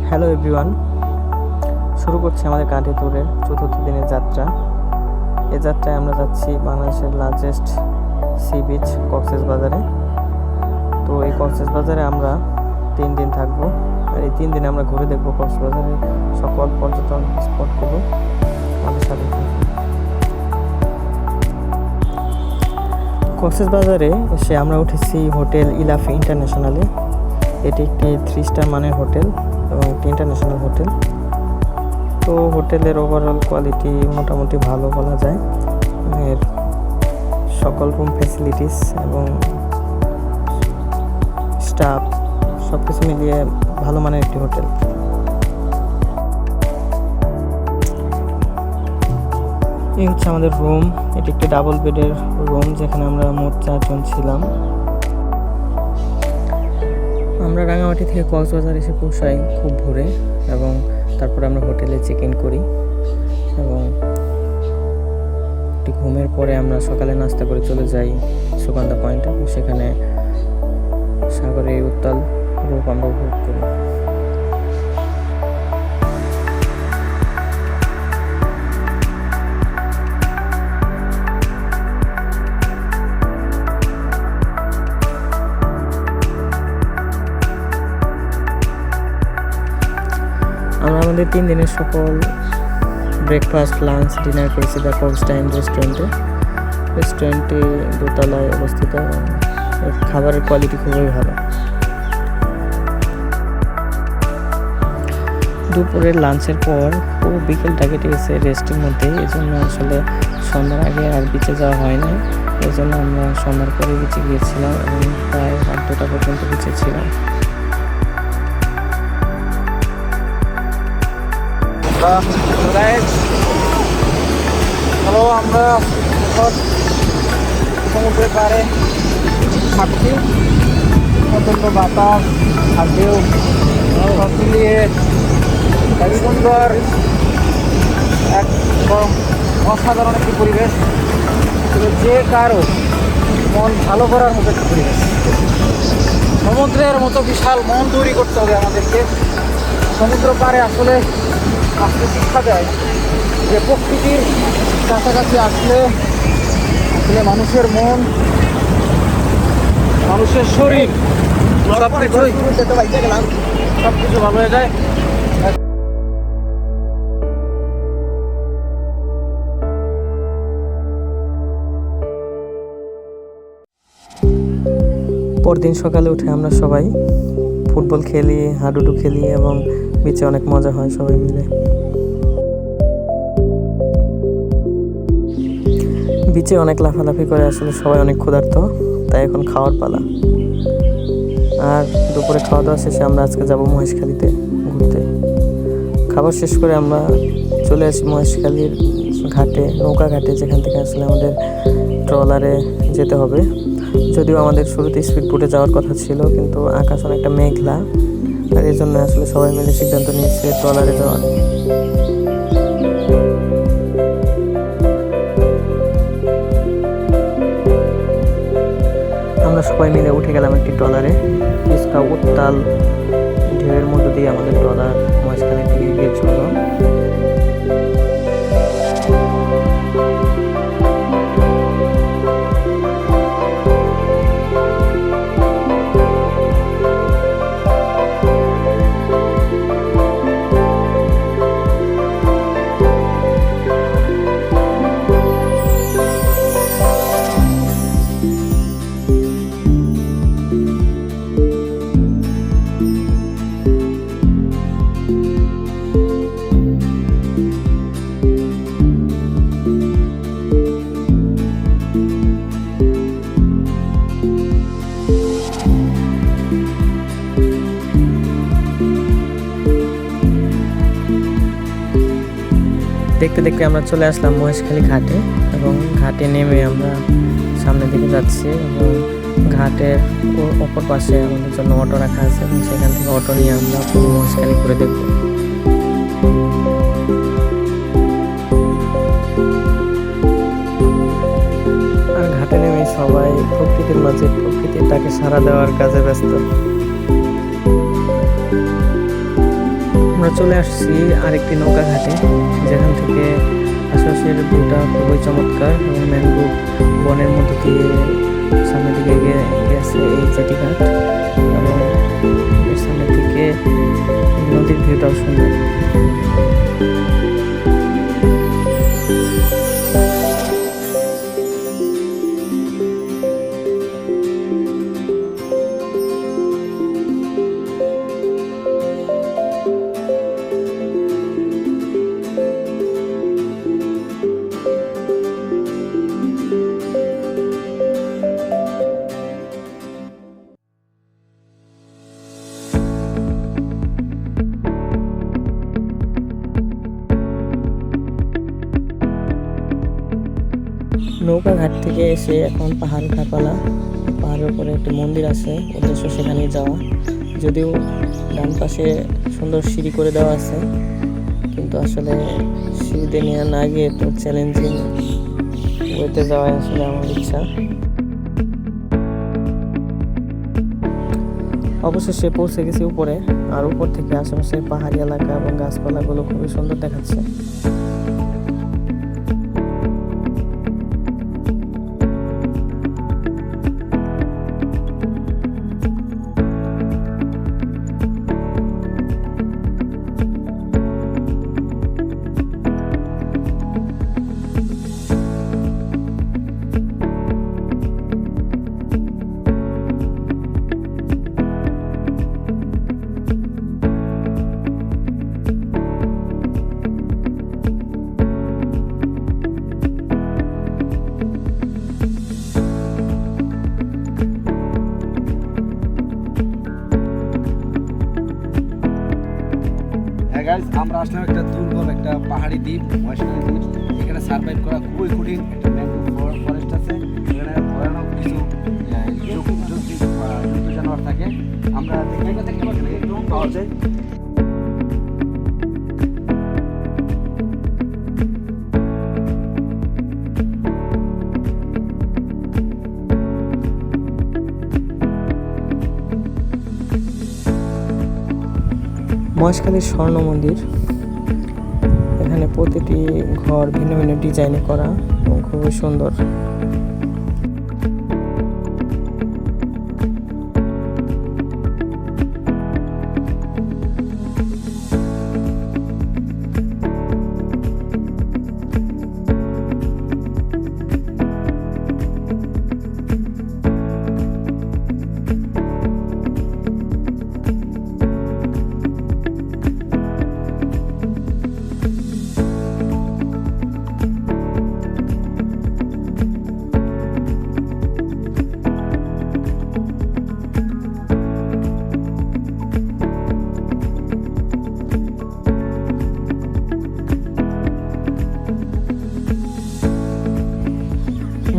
Hello everyone, শুরু করছি আমাদের কাঁটি ট্যুরের চতুর্থ দিনের যাত্রা। এই যাত্রায় আমরা যাচ্ছি বাংলাদেশের লার্জেস্ট সি বিচ কক্সবাজারে। তো এই কক্সবাজারে আমরা 3 দিন থাকবো, আর এই 3 দিনে আমরা ঘুরে দেখবো কক্সবাজারের সকল পর্যটন স্পটগুলো। আমাদের সাথে কক্সবাজারে এসে আমরা উঠেছি হোটেল ইলাফি ইন্টারন্যাশনালে। এটি একটি 3 স্টার মানের হোটেল এবং একটি ইন্টারন্যাশনাল হোটেল। তো হোটেলের ওভারঅল কোয়ালিটি মোটামুটি ভালো বলা যায়। এর সকল রুম ফ্যাসিলিটিস এবং স্টাফ সব কিছু মিলিয়ে ভালো মানের একটি হোটেল। এই হচ্ছে আমাদের রুম। এটি একটি ডাবল বেডের রুম, যেখানে আমরা মোট 4 জন ছিলাম। আমরা রাঙামাটি থেকে কক্সবাজার এসে পৌঁছাই খুব ভোরে, এবং তারপরে আমরা হোটেলে চেক ইন করি এবং একটি ঘুমের পরে আমরা সকালে নাস্তা করে চলে যাই সুগন্ধা পয়েন্টে। সেখানে সাগরের উত্তাল রূপ আমরা উপভোগ করি। আমরা আমাদের 3 দিনের সকল ব্রেকফাস্ট, লাঞ্চ, ডিনার করেছি দ্য কক্সটাইন রেস্টুরেন্টটি দোতলায় অবস্থিত। খাবারের কোয়ালিটি খুবই ভালো। দুপুরের লাঞ্চের পর পুরো বিকেলটা কেটে গেছে রেস্টের মধ্যে। এই জন্য আসলে সন্ধ্যার আগে আর বিচে যাওয়া হয় না। এই জন্য আমরা সন্ধ্যার পরে বিচে গিয়েছিলাম এবং প্রায় রাত 2টা পর্যন্ত বিচে ছিলাম। হ্যালো, আমরা সমুদ্রের পাড়ে থাকছি। প্রচণ্ড বাতাস আর ঢেউ সব মিলিয়ে এক সুন্দর, এক অসাধারণ একটি পরিবেশ। যে কারো মন ভালো করার মতো একটি পরিবেশ। সমুদ্রের মতো বিশাল মন তৈরি করতে হবে আমাদেরকে। সমুদ্র পাড়ে আসলে শিক্ষা দেয় যে প্রকৃতির কাছাকাছি আসলে মানুষের মন, মানুষের শরীর সব কিছু ভালো হয়ে যায়। পরদিন সকালে উঠে আমরা সবাই ফুটবল খেলি, হাডুডু খেলি এবং বিচে অনেক মজা হয় সবাই মিলে। বিচে অনেক লাফালাফি করে, আসলে সবাই অনেক ক্ষুধার্ত, তাই এখন খাওয়ার পালা। আর দুপুরে খাওয়া দাওয়া শেষে আমরা আজকে যাব মহেশখালীতে ঘুরতে। খাবার শেষ করে আমরা চলে আসি মহেশখালীর ঘাটে, নৌকা ঘাটে, যেখান থেকে আসলে আমাদের ট্রলারে যেতে হবে। যদিও আমাদের শুরুতে স্পিড বোটে যাওয়ার কথা ছিল, কিন্তু আকাশ অনেকটা মেঘলা, আর এই জন্য আসলে সবাই মিলে সিদ্ধান্ত নিয়েছে ট্রলারে যাওয়ার। আমরা সবাই মিলে উঠে গেলাম একটি ট্রলারে। কিছুটা উত্তাল ঢেউয়ের মধ্য দিয়ে আমাদের ট্রলার মহেশখালীর দিকে এগিয়ে চলল। দেখতে দেখতে আমরা চলে আসলাম মহেশখালী ঘাটে, এবং ঘাটে নেমে আমরা সামনের দিকে যাচ্ছি এবং ঘাটের অপর পাশে আমাদের জন্য অটো রাখা আছে, এবং সেখান থেকে অটো নিয়ে আমরা পুরো মহেশখালী ঘুরে দেখব। আর ঘাটে নেমে সবাই প্রকৃতির মাঝে প্রকৃতির ডাকে সাড়া দেওয়ার কাজে ব্যস্ত। আমরা চলে আসছি আরেকটি নৌকা ঘাটে, যেখান থেকে আশেপাশের ভিউটা খুবই চমৎকার এবং ম্যানগ্রোভ বনের মধ্য দিয়ে সামনের দিকে এগিয়ে গেছে এই জেটি ঘাট, এবং এর সামনের দিকে নদীর ভিউটাও সুন্দর। নৌকা ঘাট থেকে এসে এখন পাহাড় ওঠা পালা। পাহাড়ের উপরে একটি মন্দির আছে, উদ্দেশ্য সেখানেই যাওয়া। যদিও ডান পাশে সুন্দর সিঁড়ি করে দেওয়া আছে, কিন্তু আসলে সিঁড়িতে নিয়ে না গিয়ে একটু চ্যালেঞ্জিং ওয়েতে যাওয়াই আসলে আমার ইচ্ছা। অবশেষে পৌঁছে গেছি উপরে, আর উপর থেকে আশেপাশে পাহাড়ি এলাকা এবং গাছপালাগুলো খুবই সুন্দর দেখাচ্ছে। আমরা আসলাম একটা দুর্গম একটা পাহাড়ি দ্বীপ, মহেশখালী দ্বীপ। এখানে সার্ভাইভ করা খুবই কঠিন। একটা ম্যানগ্রোভ ফরেস্ট আছে, এখানে ভয়ানক কিছু জন্তু জানোয়ার থাকে। আমরা দেখতে পাচ্ছি একটু পাওয়া যায়। মহেশখালীর স্বর্ণ মন্দির, এখানে প্রতিটি ঘর ভিন্ন ভিন্ন ডিজাইনে করা এবং খুবই সুন্দর।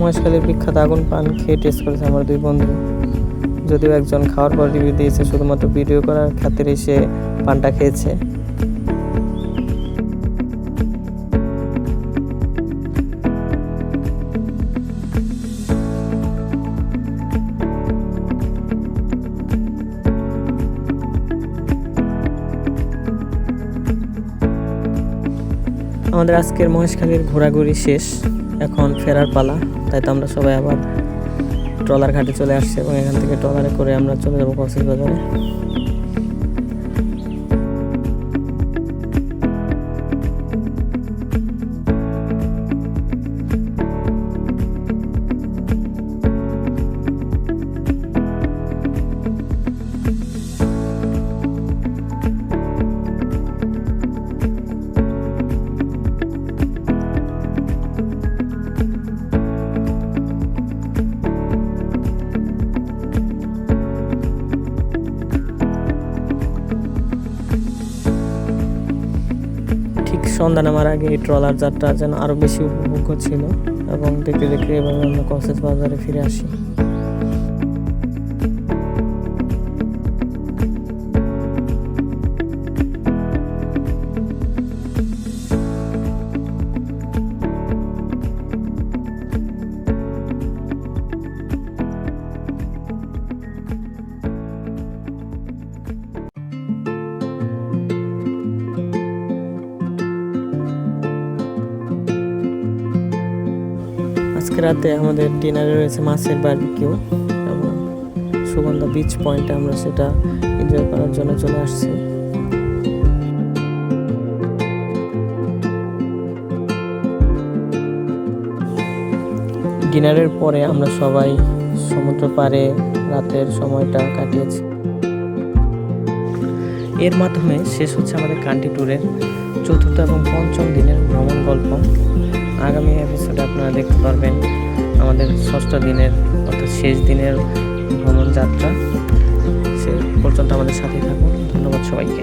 মহেশখালীর বিখ্যাত আগুন পান খেয়ে টেস্ট করেছে আমার দুই বন্ধু। যদিও একজন খাওয়ার পর রিভিউ দিয়েছে শুধুমাত্র ভিডিও করার খাতিরে সে পানটা খেয়েছে। আমাদের আজকের মহেশখালীর ঘোরাঘুরি শেষ, এখন ফেরার পালা। তাই তো আমরা সবাই আবার ট্রলার ঘাটে চলে আসছি এবং এখান থেকে ট্রলারে করে আমরা চলে যাবো কক্সবাজারে। সন্ধ্যা নামার আগে এই ট্রলার যাত্রা যেন আরও বেশি উপভোগ্য ছিল, এবং দেখতে দেখতে এভাবে আমরা কক্সবাজারে ফিরে আসি। আজকে রাতে আমাদের ডিনারে রয়েছে মাছের বারবিকিউ এবং সুগন্ধা বিচ পয়েন্টে আমরা সেটা এনজয় করার জন্য চলে আসছি। ডিনারের পরে আমরা সবাই সমুদ্র পাড়ে রাতের সময়টা কাটিয়েছি। এর মাধ্যমে শেষ হচ্ছে আমাদের কান্ট্রি ট্যুরের 4র্থ এবং 5ম দিনের ভ্রমণ গল্প। আগামী এপিসোডে আপনারা দেখতে পারবেন আমাদের 6ষ্ঠ দিনের অর্থাৎ শেষ দিনের ভ্রমণ যাত্রা। সে পর্যন্ত আমাদের সাথেই থাকুন। ধন্যবাদ সবাইকে।